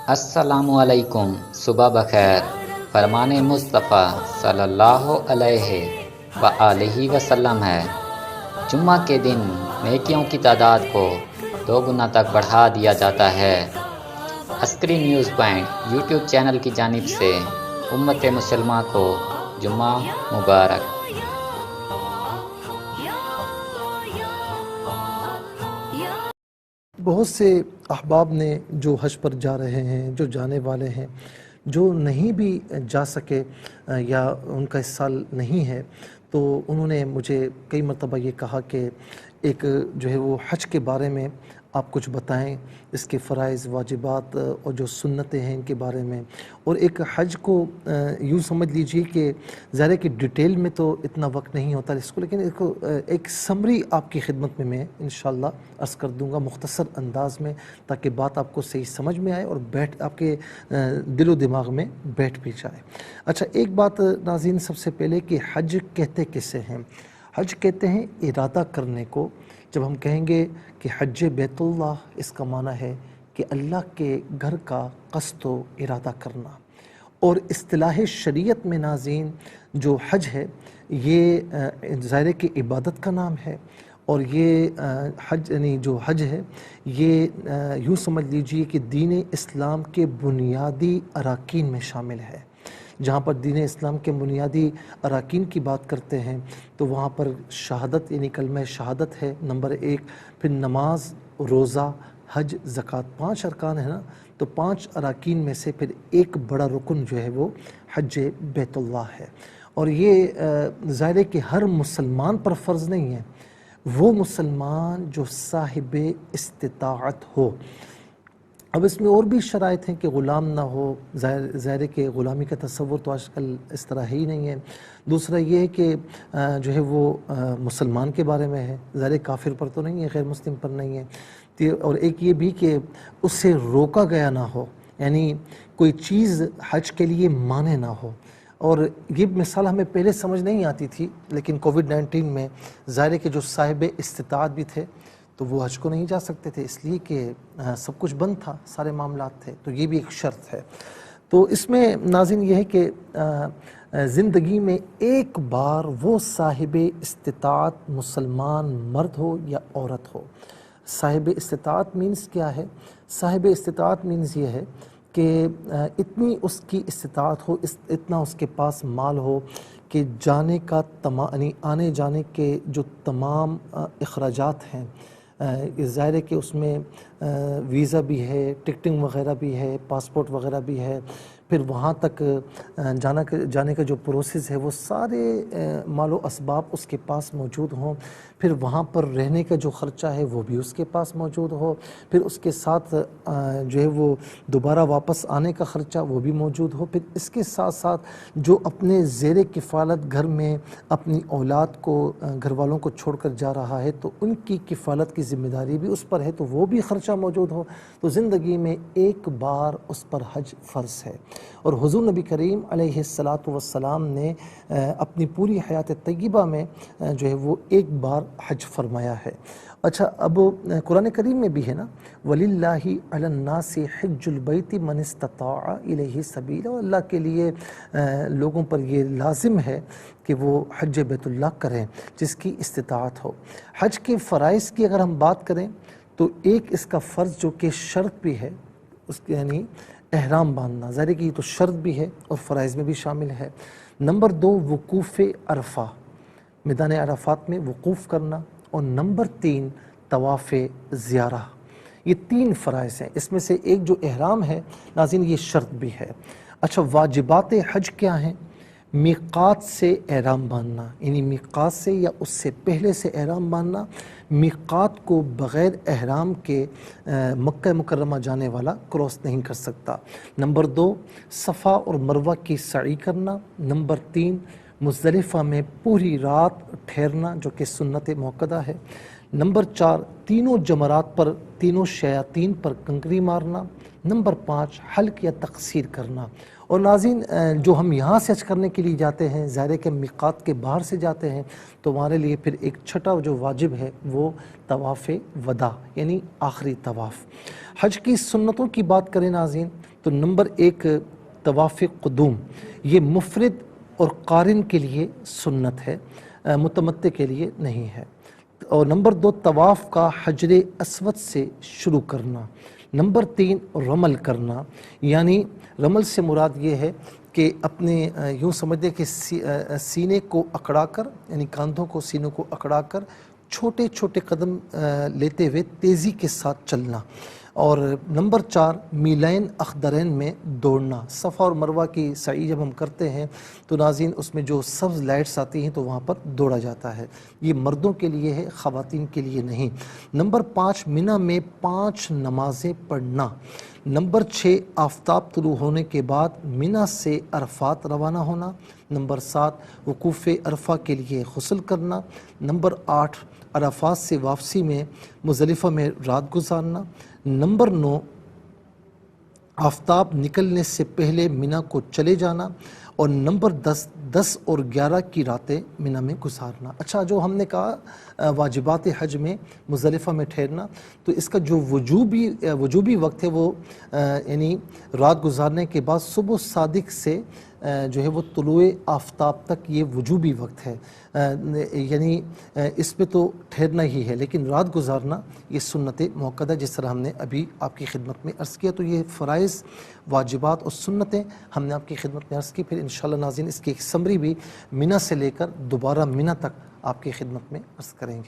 السلام علیکم، صبح بخیر۔ فرمان مصطفیٰ صلی اللہ علیہ وآلہ وسلم ہے، جمعہ کے دن نیکیوں کی تعداد کو 2 گنا تک بڑھا دیا جاتا ہے۔ عسکری نیوز پوائنٹ یوٹیوب چینل کی جانب سے امت مسلمہ کو جمعہ مبارک۔ بہت سے احباب نے جو حج پر جا رہے ہیں، جو جانے والے ہیں، جو نہیں بھی جا سکے یا ان کا اس سال نہیں ہے، تو انہوں نے مجھے کئی مرتبہ یہ کہا کہ ایک جو ہے وہ حج کے بارے میں آپ کچھ بتائیں، اس کے فرائض، واجبات اور جو سنتیں ہیں ان کے بارے میں، اور ایک حج کو یوں سمجھ لیجئے کہ ظاہر ہے کہ ڈیٹیل میں تو اتنا وقت نہیں ہوتا اس کو، لیکن ایک سمری آپ کی خدمت میں انشاءاللہ عرض کر دوں گا مختصر انداز میں، تاکہ بات آپ کو صحیح سمجھ میں آئے اور آپ کے دل و دماغ میں بیٹھ بھی جائے۔ اچھا، ایک بات ناظرین سب سے پہلے کہ حج کہتے کسے ہیں؟ حج کہتے ہیں ارادہ کرنے کو۔ جب ہم کہیں گے کہ حج بیت اللہ، اس کا معنی ہے کہ اللہ کے گھر کا قصد و ارادہ کرنا۔ اور اصطلاح شریعت میں ناظرین جو حج ہے یہ ظاہر ہے کہ عبادت کا نام ہے، اور یہ حج یعنی جو حج ہے یہ یوں سمجھ لیجئے کہ دین اسلام کے بنیادی اراکین میں شامل ہے۔ جہاں پر دین اسلام کے بنیادی اراکین کی بات کرتے ہیں تو وہاں پر شہادت یعنی کلمہ شہادت ہے نمبر 1، پھر نماز، روزہ، حج، زکوٰۃ، 5 ارکان ہیں نا، تو 5 اراکین میں سے پھر ایک بڑا رکن جو ہے وہ حج بیت اللہ ہے۔ اور یہ ظاہر ہے کہ ہر مسلمان پر فرض نہیں ہے، وہ مسلمان جو صاحب استطاعت ہو۔ اب اس میں اور بھی شرائط ہیں کہ غلام نہ ہو، ظاہر ہے کہ غلامی کا تصور تو آج کل اس طرح ہی نہیں ہے۔ دوسرا یہ ہے کہ جو ہے وہ مسلمان کے بارے میں ہے، ظاہر ہے کافر پر تو نہیں ہے، غیر مسلم پر نہیں ہے۔ اور ایک یہ بھی کہ اس سے روکا گیا نہ ہو، یعنی کوئی چیز حج کے لیے مانع نہ ہو۔ اور یہ مثال ہمیں پہلے سمجھ نہیں آتی تھی، لیکن کووڈ-19 میں ظاہر ہے کہ جو صاحب استطاعت بھی تھے تو وہ حج کو نہیں جا سکتے تھے، اس لیے کہ سب کچھ بند تھا، سارے معاملات تھے، تو یہ بھی ایک شرط ہے۔ تو اس میں ناظرین یہ ہے کہ زندگی میں ایک بار وہ صاحب استطاعت مسلمان مرد ہو یا عورت ہو۔ صاحب استطاعت مینز کیا ہے؟ صاحب استطاعت مینز یہ ہے کہ اتنی اس کی استطاعت ہو، اتنا اس کے پاس مال ہو کہ جانے کا یعنی آنے جانے کے جو تمام اخراجات ہیں، ظاہر ہے کہ اس میں ویزا بھی ہے، ٹکٹنگ وغیرہ بھی ہے، پاسپورٹ وغیرہ بھی ہے، پھر وہاں تک جانے کا جو پروسیس ہے وہ سارے مال و اسباب اس کے پاس موجود ہوں، پھر وہاں پر رہنے کا جو خرچہ ہے وہ بھی اس کے پاس موجود ہو، پھر اس کے ساتھ جو ہے وہ دوبارہ واپس آنے کا خرچہ وہ بھی موجود ہو، پھر اس کے ساتھ ساتھ جو اپنے زیر کفالت گھر میں اپنی اولاد کو، گھر والوں کو چھوڑ کر جا رہا ہے تو ان کی کفالت کی ذمہ داری بھی اس پر ہے، تو وہ بھی خرچہ موجود ہو۔ تو زندگی میں ایک بار اس پر حج فرض ہے، اور حضور نبی کریم علیہ السلام نے اپنی پوری حیات طیبہ میں جو ہے وہ ایک بار حج فرمایا ہے۔ اچھا، اب قرآن کریم میں بھی ہے نا، وَلِلَّهِ عَلَى النَّاسِ حِجُّ الْبَيْتِ مَنِ اسْتَطَاعَ إِلَيْهِ سَبِيلًا، اور اللہ کے لیے لوگوں پر یہ لازم ہے کہ وہ حج بیت اللہ کریں جس کی استطاعت ہو۔ حج کے فرائض کی اگر ہم بات کریں تو ایک اس کا فرض جو کہ شرط بھی ہے، اس کے یعنی احرام باندھنا، ظاہر ہے کہ یہ تو شرط بھی ہے اور فرائض میں بھی شامل ہے۔ نمبر 2، وقوف عرفہ، میدان عرفات میں وقوف کرنا، اور نمبر 3، طواف زیارہ۔ یہ 3 فرائض ہیں، اس میں سے ایک جو احرام ہے ناظرین یہ شرط بھی ہے۔ اچھا، واجبات حج کیا ہیں؟ میقات سے احرام باندھنا، یعنی میقات سے یا اس سے پہلے سے احرام باندھنا۔ میقات کو بغیر احرام کے مکہ مکرمہ جانے والا کراس نہیں کر سکتا۔ نمبر 2، صفا اور مروہ کی سعی کرنا۔ نمبر 3، مزدلفہ میں پوری رات ٹھہرنا جو کہ سنت موقدہ ہے۔ نمبر 4، تینوں جمرات پر، تینوں شیاطین پر کنکری مارنا۔ نمبر 5، حلق یا تقصیر کرنا۔ اور ناظرین جو ہم یہاں سے حج کرنے کے لیے جاتے ہیں، ظاہر ہے کہ میقات کے باہر سے جاتے ہیں، تو ہمارے لیے پھر ایک چھٹا جو واجب ہے وہ طواف وداع، یعنی آخری طواف۔ حج کی سنتوں کی بات کریں ناظرین تو نمبر 1 طواف قدوم، یہ مفرد اور قارن کے لیے سنت ہے، متمتع کے لیے نہیں ہے۔ اور نمبر 2 طواف کا حجر اسود سے شروع کرنا۔ نمبر 3 رمل کرنا، یعنی رمل سے مراد یہ ہے کہ اپنے یوں سمجھے کہ سینے کو اکڑا کر، یعنی کاندھوں کو سینوں کو اکڑا کر چھوٹے چھوٹے قدم لیتے ہوئے تیزی کے ساتھ چلنا۔ اور نمبر 4 میلین اخدرین میں دوڑنا۔ صفا اور مروہ کی سعی جب ہم کرتے ہیں تو ناظرین اس میں جو سبز لائٹس آتی ہیں تو وہاں پر دوڑا جاتا ہے، یہ مردوں کے لیے ہے، خواتین کے لیے نہیں۔ نمبر 5 منی میں 5 نمازیں پڑھنا۔ نمبر 6 آفتاب طلوع ہونے کے بعد منی سے عرفات روانہ ہونا۔ نمبر 7 وقوف عرفہ کے لیے غسل کرنا۔ نمبر 8 عرفات سے واپسی میں مزدلفہ میں رات گزارنا۔ نمبر 9 آفتاب نکلنے سے پہلے منی کو چلے جانا۔ اور نمبر 10 اور 11 کی راتیں منی میں گزارنا۔ اچھا، جو ہم نے کہا واجبات حج میں مزدلفہ میں ٹھہرنا، تو اس کا جو وجوبی وقت ہے وہ یعنی رات گزارنے کے بعد صبح صادق سے جو ہے وہ طلوع آفتاب تک یہ وجوبی وقت ہے، یعنی اس پہ تو ٹھہرنا ہی ہے، لیکن رات گزارنا یہ سنت موقدہ جس طرح ہم نے ابھی آپ کی خدمت میں عرض کیا۔ تو یہ فرائض، واجبات اور سنتیں ہم نے آپ کی خدمت میں عرض کی۔ پھر انشاءاللہ ناظرین اس کی ایک سمری بھی منی سے لے کر دوبارہ منی تک آپ کی خدمت میں عرض کریں گے۔